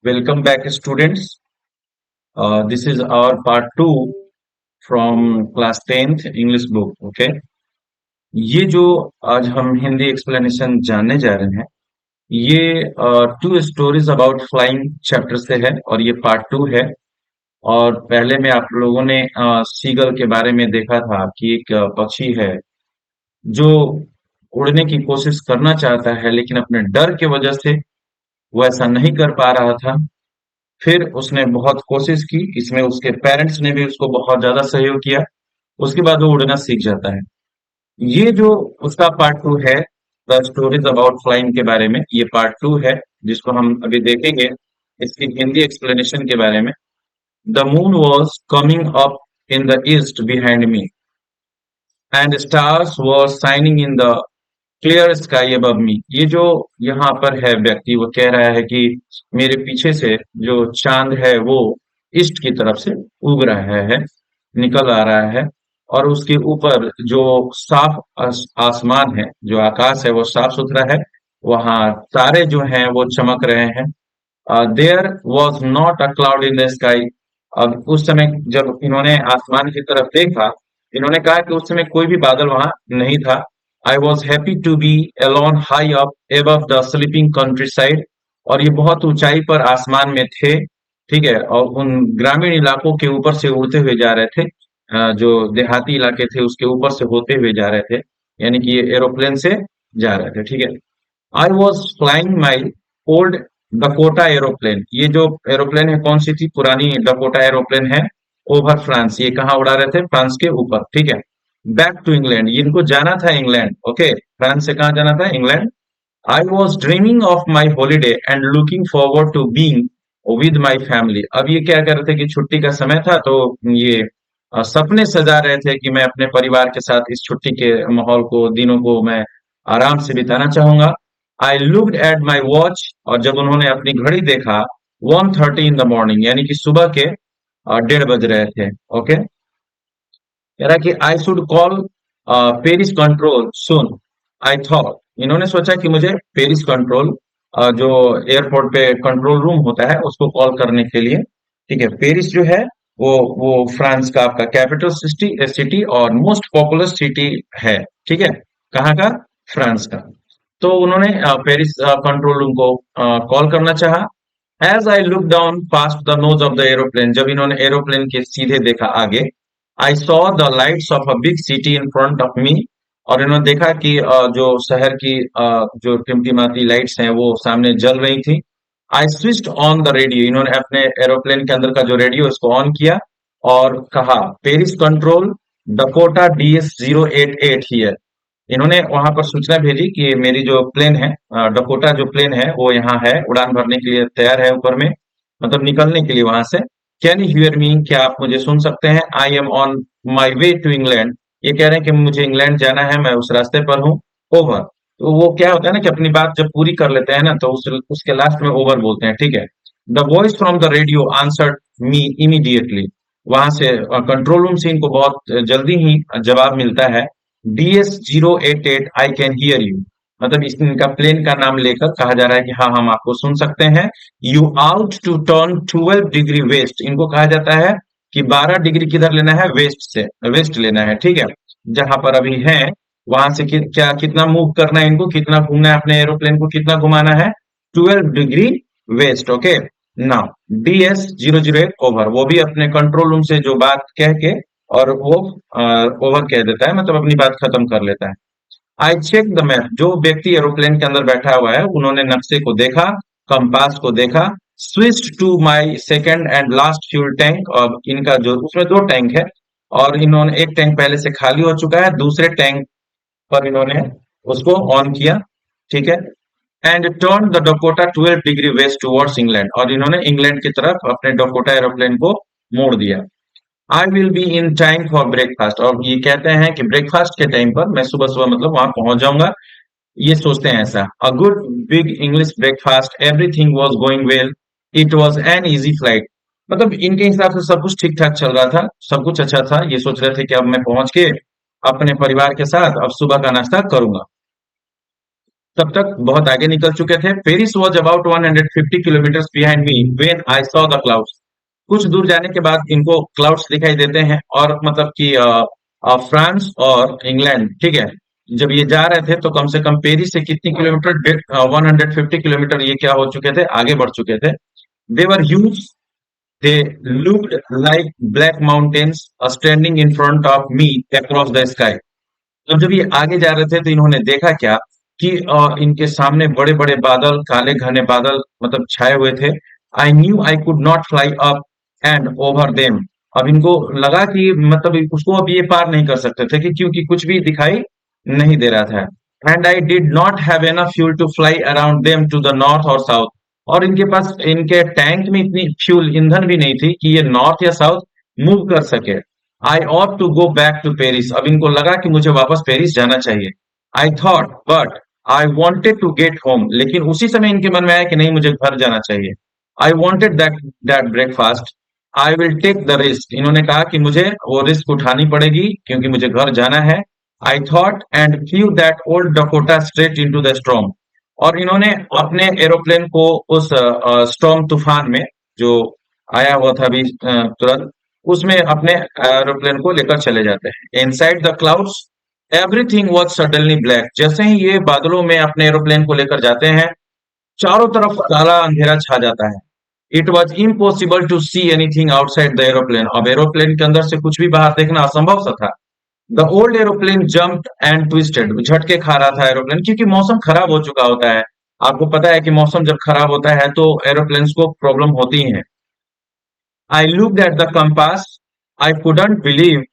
Welcome back, students. This is our part two from class 10th English book. Okay, ये जो आज हम Hindi explanation जानने जा रहे हैं, ये two stories about flying chapter से है और ये पार्ट टू है। और पहले में आप लोगों ने सीगल के बारे में देखा था कि एक पक्षी है जो उड़ने की कोशिश करना चाहता है, लेकिन अपने डर की वजह से वो ऐसा नहीं कर पा रहा था। फिर उसने बहुत कोशिश की, इसमें उसके पेरेंट्स ने भी उसको बहुत ज्यादा सहयोग किया। उसके बाद वो उड़ना सीख जाता है। ये जो उसका पार्ट टू है, द स्टोरीज अबाउट फ्लाइंग के बारे में, ये पार्ट टू है जिसको हम अभी देखेंगे। इसकी हिंदी एक्सप्लेनेशन के बारे में। The moon was coming up in the east behind me and stars was shining in the clear sky above मी। ये जो यहाँ पर है व्यक्ति, वो कह रहा है कि मेरे पीछे से जो चांद है वो ईस्ट की तरफ से उग रहा है, निकल आ रहा है। और उसके ऊपर जो साफ आसमान है, जो आकाश है, वो साफ सुथरा है। वहां तारे जो हैं वो चमक रहे हैं। There was not a cloud in the sky. अब उस समय जब इन्होंने आसमान की तरफ देखा, इन्होंने कहा कि उस समय कोई भी बादल वहां नहीं था। I was happy to be alone high up above the sleeping countryside. और ये बहुत ऊंचाई पर आसमान में थे, ठीक है। और उन ग्रामीण इलाकों के ऊपर से उड़ते हुए जा रहे थे। जो देहाती इलाके थे उसके ऊपर से होते हुए जा रहे थे, यानी कि ये एरोप्लेन से जा रहे थे, ठीक है। I was flying my old Dakota aeroplane. ये जो एरोप्लेन है कौन सी थी? पुरानी डकोटा एरोप्लेन है। Over France. ये कहाँ उड़ा रहे थे? फ्रांस के ऊपर, ठीक है। Back to England. इनको जाना था इंग्लैंड। ओके, फ्रांस से कहाँ जाना था? England. I was dreaming of my holiday and looking forward to being with my family. अब ये क्या कर रहे थे कि छुट्टी का समय था, तो ये सपने सजा रहे थे कि मैं अपने परिवार के साथ इस छुट्टी के माहौल को, दिनों को मैं आराम से बिताना चाहूंगा। I looked at my watch. और जब उन्होंने अपनी घड़ी देखा, 1:30 इन द मॉर्निंग, यानी कि सुबह के 1:30 बज रहे थे। ओके, कह रहा कि I should call Paris control soon. I thought, इन्होंने सोचा कि मुझे पेरिस कंट्रोल, जो एयरपोर्ट पे कंट्रोल रूम होता है, उसको कॉल करने के लिए, ठीक है। पेरिस जो है वो फ्रांस का आपका कैपिटल सिटी सिटी और मोस्ट पॉपुलर सिटी है, ठीक है। कहाँ का? फ्रांस का। तो उन्होंने पेरिस कंट्रोल रूम को कॉल करना चाहा। As I look down past the nose of the aeroplane, जब इन्होंने एरोप्लेन के सीधे देखा आगे, I saw the lights of a big city in front of me. और इन्होंने देखा कि जो शहर की जो टिमटिमाती लाइट्स हैं वो सामने जल रही थी। I switched on the radio. इन्होंने अपने एरोप्लेन के अंदर का जो रेडियो उसको ऑन किया और कहा, Paris control, Dakota DS-088 here. इन्होंने वहां पर सूचना भेजी कि मेरी जो प्लेन है, डकोटा जो प्लेन है वो यहाँ है, उड़ान भरने के लिए तैयार है ऊपर में, मतलब निकलने के लिए वहां से। Can you hear me? क्या आप मुझे सुन सकते हैं? I am on my way to England. ये कह रहे हैं कि मुझे इंग्लैंड जाना है, मैं उस रास्ते पर हूँ। ओवर। तो वो क्या होता है ना कि अपनी बात जब पूरी कर लेते हैं ना, तो उसके लास्ट में ओवर बोलते हैं, ठीक है। The voice from the radio answered me immediately. वहां से कंट्रोल रूम से इनको बहुत जल्दी ही जवाब मिलता है। DS-088 I can hear you. मतलब इनका प्लेन का नाम लेकर कहा जा रहा है कि हाँ, हम आपको सुन सकते हैं। You ought to turn 12 degree west. इनको कहा जाता है कि 12 डिग्री किधर लेना है? वेस्ट से, वेस्ट लेना है, ठीक है। जहां पर अभी है वहां से क्या कितना मूव करना है इनको, कितना घूमना है अपने एरोप्लेन को, कितना घुमाना है? 12 degree waste. Okay, now DS-008 over. वो भी अपने कंट्रोल रूम से जो बात कह के और वो ओवर कह देता है, मतलब अपनी बात खत्म कर लेता है। I check the map. जो व्यक्ति एरोप्लेन के अंदर बैठा हुआ है उन्होंने नक्शे को देखा, कंपास को देखा। Switch to my second and last fuel tank. और इनका जो उसमें दो टैंक है और इन्होंने एक टैंक पहले से खाली हो चुका है, दूसरे टैंक पर इन्होंने उसको ऑन किया, ठीक है। And turn the Dakota 12 degree waste towards England. और इन्होंने इंग्लैंड की तरफ अपने डकोटा एरोप्लेन को मोड़ दिया। I will be in time for breakfast. और ये कहते हैं कि ब्रेकफास्ट के टाइम पर मैं सुबह सुबह मतलब वहां पहुंच जाऊंगा। ये सोचते हैं ऐसा। A good big English breakfast, everything was going well, it was an easy flight. मतलब इनके हिसाब से सब कुछ ठीक ठाक चल रहा था, सब कुछ अच्छा था। ये सोच रहे थे कि अब मैं पहुंच के अपने परिवार के साथ अब सुबह का नाश्ता करूंगा। तब तक बहुत आगे निकल चुके थे। Paris was about 150 kilometre behind me when I saw the clouds. कुछ दूर जाने के बाद इनको क्लाउड्स दिखाई देते हैं, और मतलब कि फ्रांस और इंग्लैंड, ठीक है, जब ये जा रहे थे तो कम से कम पेरिस से कितनी किलोमीटर, 150 किलोमीटर ये क्या हो चुके थे, आगे बढ़ चुके थे। They were huge, they looked like black mountains standing in front of me across the sky. अब जब ये आगे जा रहे थे तो इन्होंने देखा क्या कि इनके सामने बड़े बड़े बादल, काले घने बादल मतलब छाए हुए थे। I knew I could not fly up and over them. अब इनको लगा कि मतलब उसको अब ये पार नहीं कर सकते थे, कि क्योंकि कुछ भी दिखाई नहीं दे रहा था। And I did not have enough fuel to fly around them to the north और साउथ। और इनके पास, इनके टैंक में इतनी फ्यूल, ईंधन भी नहीं थी कि ये नॉर्थ या साउथ मूव कर सके। I ought to go back to Paris. अब इनको लगा कि मुझे वापस पेरिस जाना चाहिए। I thought but I wanted to get home. लेकिन उसी समय इनके मन में आया कि नहीं, मुझे घर जाना चाहिए। I wanted that that breakfast. I will take the risk. इन्होंने कहा कि मुझे वो रिस्क उठानी पड़ेगी क्योंकि मुझे घर जाना है। I thought and few that old Dakota straight into the storm. और इन्होंने अपने एरोप्लेन को उस स्टॉर्म तूफान में, जो आया हुआ था अभी तुरंत, उसमें अपने एरोप्लेन को लेकर चले जाते हैं। Inside the clouds everything was suddenly black. जैसे ही ये बादलों में अपने एरोप्लेन को लेकर जाते हैं, चारों तरफ काला अंधेरा छा जाता है। It was impossible to see anything outside the aeroplane. अब एरोप्लेन के अंदर से कुछ भी बाहर देखना असंभव सा था। The old aeroplane jumped and twisted. झटके खा रहा था एरोप्लेन, क्योंकि मौसम खराब हो चुका होता है। आपको पता है कि मौसम जब खराब होता है तो एरोप्लेन्स को प्रॉब्लम होती है। I looked at the compass. I couldn't believe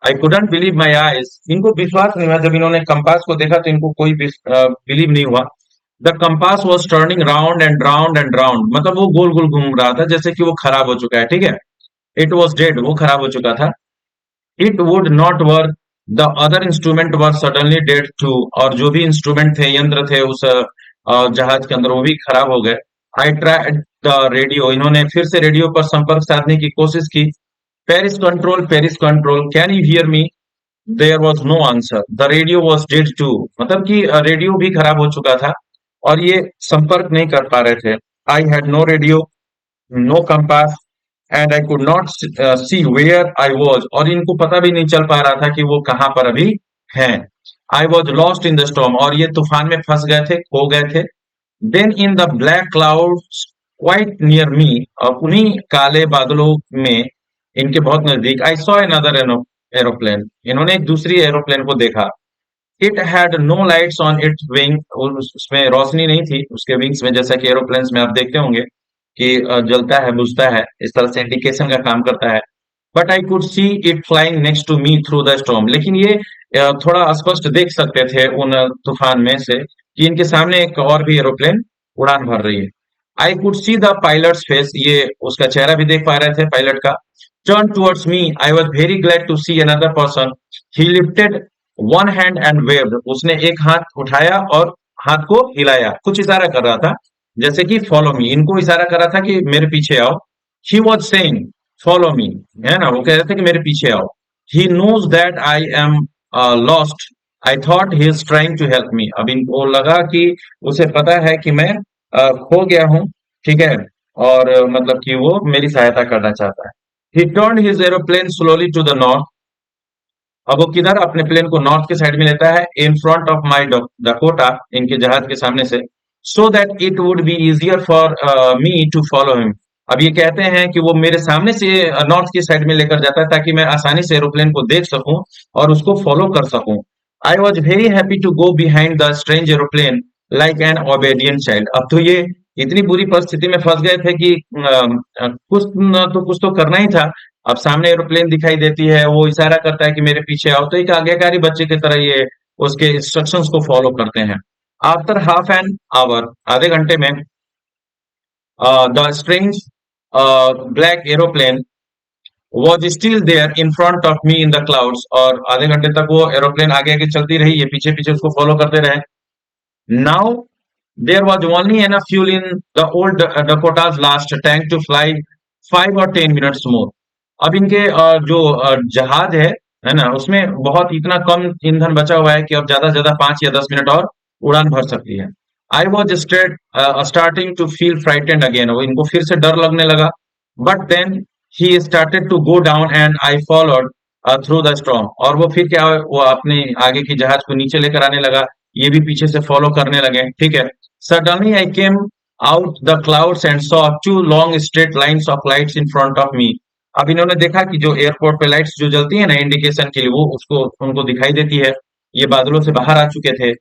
I couldn't believe my eyes. इनको विश्वास नहीं हुआ। जब इन्होंने कंपास को देखा तो इनको कोई बिलीव नहीं हुआ। The compass was turning round and round and round. मतलब वो गोल गोल घूम रहा था, जैसे कि वो खराब हो चुका है, ठीक है। It was dead. वो खराब हो चुका था। It would not work. The other instrument were suddenly dead too. और जो भी इंस्ट्रूमेंट थे, यंत्र थे उस जहाज के अंदर, वो भी खराब हो गए। I tried the radio. इन्होंने फिर से रेडियो पर संपर्क साधने की कोशिश की। Paris control, can you hear me? There was no answer. The radio was dead too. मतलब कि रेडियो भी खराब हो चुका था और ये संपर्क नहीं कर पा रहे थे। I had no radio, no compass, and I could not see where I was. और इनको पता भी नहीं चल पा रहा था कि वो कहाँ पर अभी हैं। I was lost in the storm. और ये तूफान में फंस गए थे, खो गए थे। Then in the black clouds quite near me. और उन्हीं काले बादलों में, इनके बहुत नजदीक, आई सॉ अनदर एरोप्लेन। इन्होंने एक दूसरी एरोप्लेन को देखा। It had no lights on its wing. उसमें रोशनी नहीं थी उसके विंग्स में, जैसा कि एरोप्लेन्स में आप देखते होंगे कि जलता है, बुझता है, इस तरह से इंडिकेशन का काम करता है। But I could see it flying next to me through the storm. लेकिन ये थोड़ा स्पष्ट देख सकते थे उन तूफान में से कि इनके सामने एक और भी एरोप्लेन उड़ान भर रही है। आई could see the pilots face. ये उसका चेहरा भी देख पा रहे थे पायलट का। Turn towards me. I was very glad to see another person. He lifted one hand and waved. उसने एक हाथ उठाया और हाथ को हिलाया, कुछ इशारा कर रहा था, जैसे कि फॉलो मी। इनको इशारा कर रहा था कि मेरे पीछे आओ। He was saying follow me, है ना, वो कह रहे थे कि मेरे पीछे आओ। He knows that I am lost. I thought he is trying to help me. अब इनको लगा कि उसे पता है कि मैं खो गया हूं, ठीक है, और मतलब कि वो मेरी सहायता करना चाहता है। He turn his aeroplane slowly to the north. अब वो किधर अपने प्लेन को नॉर्थ के साइड में लेता है, in front of my Dakota, इनके जहाज के सामने से, so that it would be easier for me to follow him. अब ये कहते हैं कि वो मेरे सामने से नॉर्थ की साइड में लेकर जाता है ताकि मैं आसानी से एरोप्लेन को देख सकूं और उसको फॉलो कर सकूं। I was very happy to go behind the strange aeroplane like an obedient child. अब तो ये इतनी बुरी परिस्थिति में फंस गए थे कि कुछ न तो कुछ तो करना ही था। अब सामने एरोप्लेन दिखाई देती है, वो इशारा करता है कि मेरे पीछे आओ, तो एक आज्ञाकारी बच्चे की तरह ये उसके इंस्ट्रक्शंस को फॉलो करते हैं। आफ्टर हाफ एन आवर, आधे घंटे में, the strange black aeroplane was still there in front of me in the clouds. और आधे घंटे तक वो एरोप्लेन आगे आगे चलती रही, ये पीछे पीछे उसको फॉलो करते रहे। Now there was only enough fuel in the old Dakota's last tank to fly 5 or 10 minutes more. अब इनके जो जहाज है ना, उसमें बहुत इतना कम ईंधन बचा हुआ है कि अब ज्यादा से ज्यादा 5 या 10 मिनट और उड़ान भर सकती है। I was starting to feel frightened again, वो इनको फिर से डर लगने लगा। But then he started to go down and I followed through the storm, और वो फिर क्या, वो अपने आगे की जहाज को नीचे लेकर आने लगा, ये भी पीछे से फॉलो करने लगे, ठीक है। Suddenly I came out the clouds and saw two long straight lines of lights in front of me. अब इन्होंने देखा कि जो एयरपोर्ट पे लाइट्स जो जलती है ना इंडिकेशन के लिए, वो उसको उनको दिखाई देती है। ये बादलों से बाहर आ चुके थे।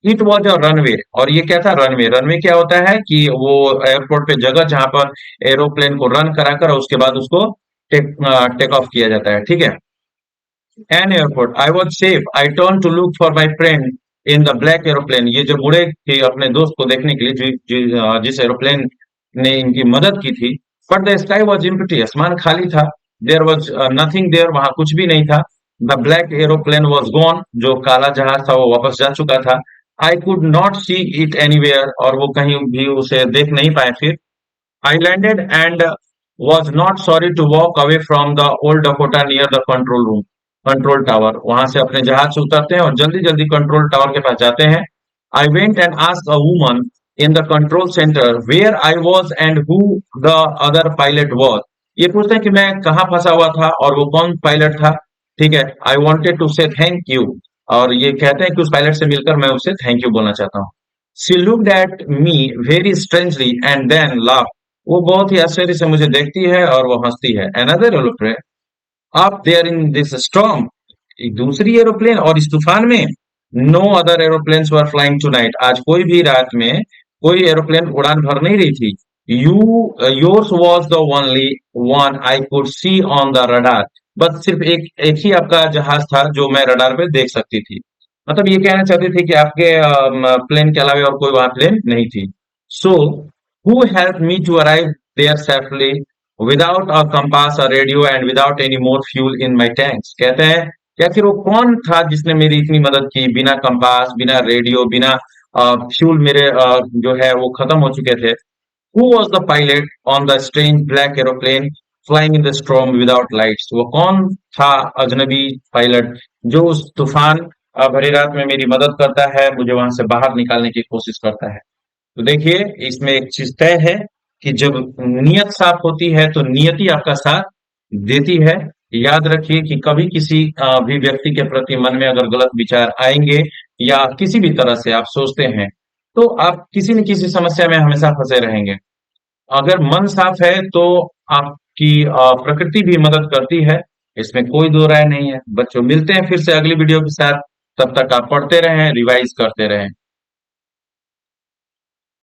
इट वॉज अ रनवे, और ये क्या था, रनवे। रनवे क्या होता है कि वो एयरपोर्ट पे जगह जहां पर एरोप्लेन को रन कराकर और उसके बाद उसको टेक ऑफ किया जाता है, ठीक है। An airport, I was safe, I turn to look for my friend in the black aeroplane. ये जो मुड़े थे अपने दोस्त को देखने के लिए, जिस एरोप्लेन ने इनकी मदद की थी। But the sky was empty, आसमान खाली था। देयर वॉज नथिंग देयर, वहां कुछ भी नहीं था। The black aeroplane was gone, जो काला जहाज था वो वापस जा चुका था। आई could not see it anywhere, और वो कहीं भी उसे देख नहीं पाए फिर। I landed and was not sorry to walk away from the old Dakota near the control room, control tower. वहां से अपने जहाज से उतरते हैं और जल्दी जल्दी कंट्रोल टावर के पास जाते हैं। I went and asked a woman in the control center where I was and who the other pilot was. ये पूछते हैं कि मैं कहाँ फंसा हुआ था और वो कौन पायलट था, ठीक है। I wanted to say thank you, और ये कहते हैं कि उस पायलट से मिलकर मैं उससे थैंक यू बोलना चाहता हूँ। She looked at me very strangely and then laughed. वो बहुत ही आश्चर्य से मुझे देखती है और वो हंसती है। Another aeroplane up there in this storm, एक दूसरी एरोप्लेन और इस तूफान में। No other aeroplanes were flying tonight, आज कोई भी रात में कोई एरोप्लेन उड़ान भर नहीं रही थी। You yours was the only one I could C on the radar, बस सिर्फ एक एक ही आपका जहाज था जो मैं रडार पे देख सकती थी। मतलब ये कहना चाहते थे कि आपके प्लेन के अलावा और कोई वहां प्लेन नहीं थी। सो who helped me to arrive there safely without a compass, a radio, and without any more fuel in my tanks? कहते हैं कि आखिर वो कौन था जिसने मेरी इतनी मदद की, बिना कंपास, बिना रेडियो, बिना फ्यूल, मेरे जो है वो खत्म हो चुके थे। Who was the pilot on the strange black aeroplane flying in the storm without lights? वो कौन था अजनबी पायलट जो उस तूफान भरी रात में मेरी मदद करता है, मुझे वहां से बाहर निकालने की कोशिश करता है। तो देखिए, इसमें एक चीज तय है कि जब नियत साफ होती है तो नियति आपका साथ देती है। याद रखिए कि कभी किसी भी व्यक्ति के प्रति मन में अगर गलत विचार आएंगे या किसी भी तरह से आप सोचते हैं, तो आप किसी न किसी समस्या में हमेशा फंसे रहेंगे। अगर मन साफ है तो आपकी प्रकृति भी मदद करती है, इसमें कोई दो राय नहीं है। बच्चों, मिलते हैं फिर से अगली वीडियो के साथ। तब तक आप पढ़ते रहें, रिवाइज करते रहें।